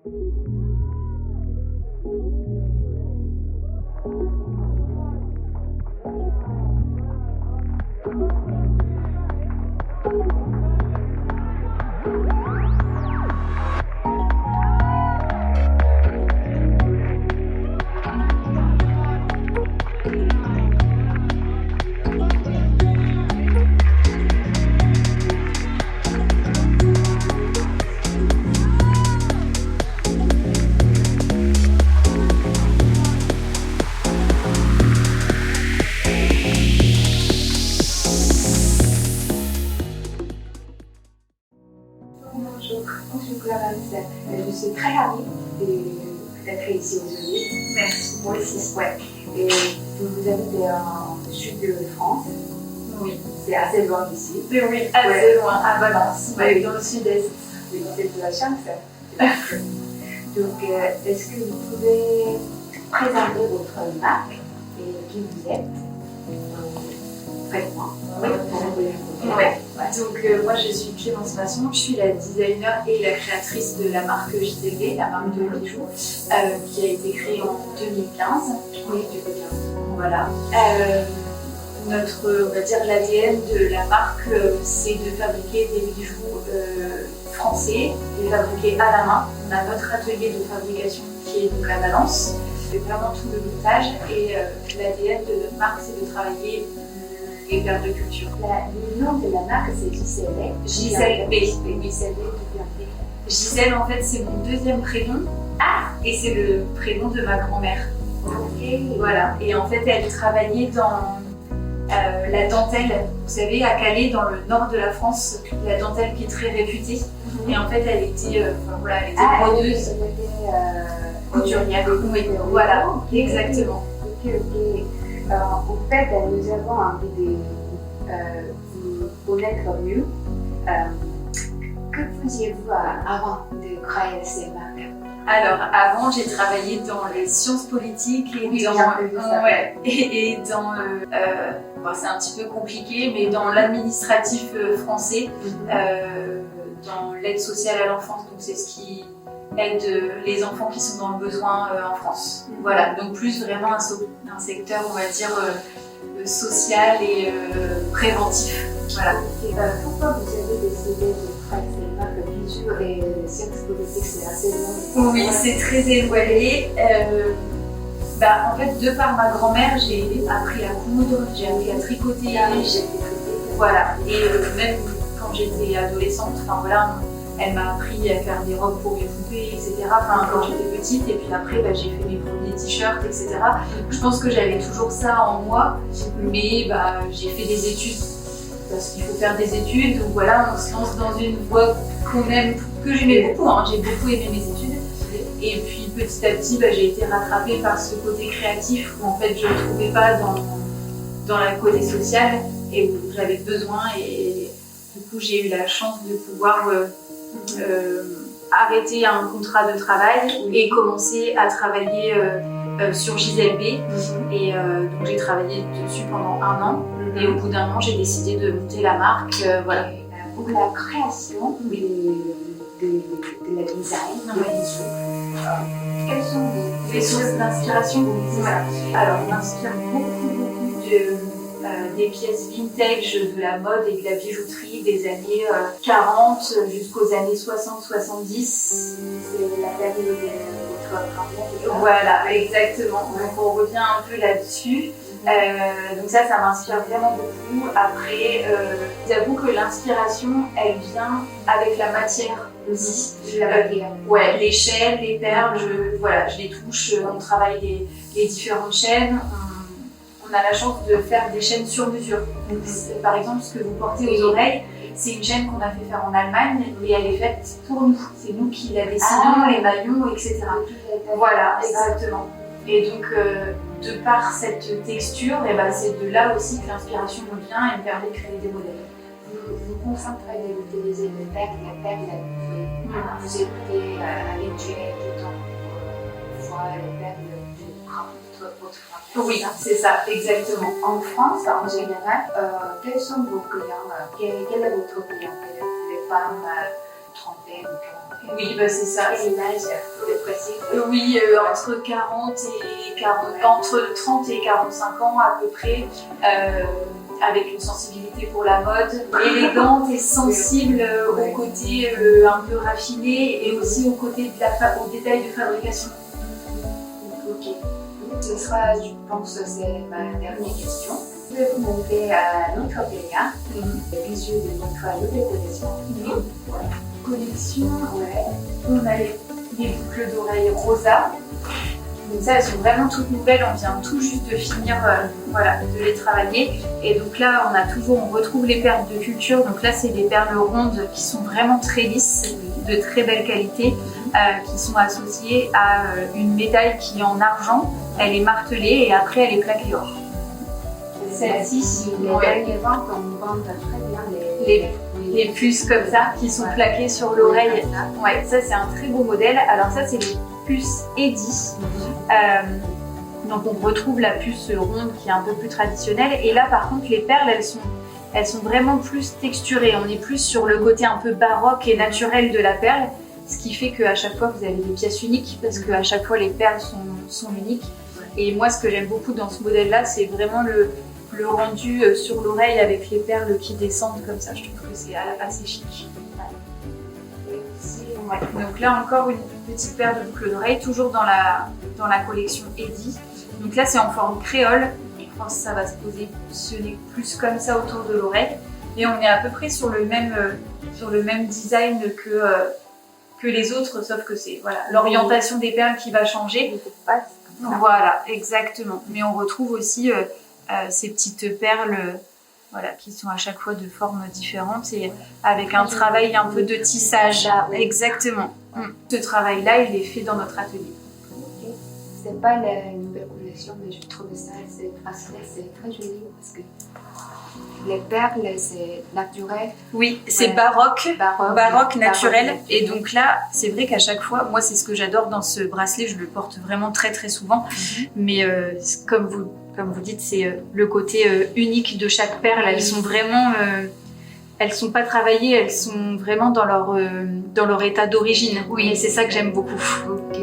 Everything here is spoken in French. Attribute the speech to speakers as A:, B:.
A: Bonjour Clarence, je suis très ravie d'être ici aujourd'hui.
B: Merci.
A: Moi aussi, ouais. Et vous habitez en sud de France.
B: Oui.
A: C'est assez loin d'ici.
B: Mais oui, assez loin, à Valence,
A: Ouais.
B: dans le sud-est.
A: Oui, c'est de la chance. Donc, est-ce que vous pouvez présenter votre marque et qui vous êtes Faites-moi. Oui,
B: Ouais. Donc moi je suis Clémence Masson, je suis la designer et la créatrice de la marque JZB, la marque de bijoux, qui a été créée en 2015.
A: Oui, je veux bien.
B: Voilà. On va dire l'ADN de la marque, c'est de fabriquer des bijoux français, les fabriquer à la main. On a notre atelier de fabrication qui est donc à Valence. C'est vraiment tout le montage et l'ADN de notre marque, c'est de travailler les perles de culture.
A: Le nom de la marque, c'est JZB.
B: JZB.
A: JZB,
B: Gisèle, en fait, c'est mon deuxième prénom. Et c'est le prénom de ma grand-mère.
A: Ok.
B: Voilà. Et en fait, elle travaillait dans la dentelle. Vous savez, à Calais, dans le nord de la France, la dentelle qui est très réputée. Et en fait, elle était, elle était brodeuse, couturière. Oui, voilà, exactement.
A: Ok. En fait, nous avons envie de vous connaître mieux. Que faisiez-vous avant de créer ces marques?
B: Alors, avant, j'ai travaillé dans les sciences politiques et c'est un petit peu compliqué, mais dans l'administratif français, dans l'aide sociale à l'enfance. Donc, c'est ce qui aide les enfants qui sont dans le besoin en France. Voilà, donc plus vraiment un secteur, on va dire, social et préventif. Voilà.
A: Pourquoi vous avez décidé de créer ces marques bijoux et sciences politiques? C'est assez loin.
B: Oui, c'est très éloigné. En fait, de par ma grand-mère, j'ai appris à coudre, j'ai appris à tricoter. Voilà. Et même quand j'étais adolescente, elle m'a appris à faire des robes pour mes poupées, etc. Quand j'étais petite, et puis après, j'ai fait mes premiers t-shirts, etc. Je pense que j'avais toujours ça en moi, mais j'ai fait des études parce qu'il faut faire des études. Donc voilà, on se lance dans une voie que j'aimais beaucoup. J'ai beaucoup aimé mes études. Et puis petit à petit, j'ai été rattrapée par ce côté créatif où en fait je ne le trouvais pas dans la côté sociale et où j'avais besoin. Et du coup, j'ai eu la chance de pouvoir arrêter un contrat de travail et commencer à travailler sur JZB. Et donc j'ai travaillé dessus pendant 1 an. Et au bout d'1 an, j'ai décidé de monter la marque. Voilà.
A: Pour la création de la design, de bijoux, quelles sont
B: les sources d'inspiration? Voilà. Alors, on m'inspire beaucoup des pièces vintage de la mode et de la bijouterie des années 40 jusqu'aux années 60-70.
A: C'est la période de votre grand-mère.
B: Voilà, exactement. Donc on revient un peu là-dessus. Donc ça m'inspire vraiment beaucoup. Après, j'avoue que l'inspiration, elle vient avec la matière aussi. Les chaînes, les perles, je les touche, on travaille les différentes chaînes. On a la chance de faire des chaînes sur mesure. Donc, par exemple, ce que vous portez aux oreilles, c'est une chaîne qu'on a fait faire en Allemagne et elle est faite pour nous. C'est nous qui la dessinons, les maillons, etc. Voilà, exactement. Et donc, de par cette texture, c'est de là aussi que l'inspiration me vient et me permet de créer des modèles.
A: Vous concentrez d'utiliser les perles, vous écoutez habitué tout le temps pour voir les perles de votre grand-mère.
B: Oui, c'est ça, exactement.
A: En France, en général, quels sont vos clients? Quel est votre clientèle? Les femmes trentaine ou quarantaine?
B: Oui, bah c'est ça.
A: Et l'âge précis.
B: Oui, entre 40 et 40, entre 30 et 45 ans à peu près, avec une sensibilité pour la mode, élégante et sensible au côté un peu raffiné et aussi au côté au détail de fabrication.
A: Ok. Ce sera, je pense, c'est ma dernière question. Je vais vous montrer notre PA, les visuels de notre nouvelle collection.
B: Collection,
A: Ouais.
B: on a les boucles d'oreilles rosa. Donc ça, elles sont vraiment toutes nouvelles, on vient tout juste de finir voilà, de les travailler. Et donc là, on retrouve les perles de culture. Donc là, c'est des perles rondes qui sont vraiment très lisses, de très belle qualité, qui sont associées à une médaille qui est en argent. Elle est martelée et après, elle est plaquée or. Celle-ci,
A: les dernières ventes, on vend très bien
B: les puces comme ça qui sont plaquées sur l'oreille. Ouais, ça c'est un très beau modèle. Alors ça c'est les puces Eddy. Donc on retrouve la puce ronde qui est un peu plus traditionnelle. Et là par contre les perles elles sont vraiment plus texturées. On est plus sur le côté un peu baroque et naturel de la perle. Ce qui fait qu'à chaque fois vous avez des pièces uniques parce qu'à chaque fois les perles sont uniques. Et moi ce que j'aime beaucoup dans ce modèle là c'est vraiment le rendu sur l'oreille avec les perles qui descendent comme ça. Je trouve que c'est assez chic. Ouais. Donc là encore une petite paire de boucles d'oreilles, toujours dans la collection Eddy. Donc là c'est en forme créole. Je pense que ça va se positionner plus comme ça autour de l'oreille. Et on est à peu près sur le même design que les autres, sauf que c'est voilà, l'orientation des perles qui va changer. Voilà, exactement. Mais on retrouve aussi ces petites perles voilà, qui sont à chaque fois de formes différentes et avec un travail un peu de tissage. Exactement. Ce travail-là, il est fait dans notre atelier.
A: Okay. C'est pas la nouvelle collection, mais je trouve ça, c'est très joli parce que les perles, c'est naturel.
B: Oui, c'est baroque naturel.
A: Baroque.
B: Et donc là, c'est vrai qu'à chaque fois, moi, c'est ce que j'adore dans ce bracelet. Je le porte vraiment très très souvent. Mais comme vous dites, c'est le côté unique de chaque perle. Elles sont vraiment, elles sont pas travaillées. Elles sont vraiment dans leur état d'origine. Oui, et c'est ça que j'aime beaucoup.
A: Ok.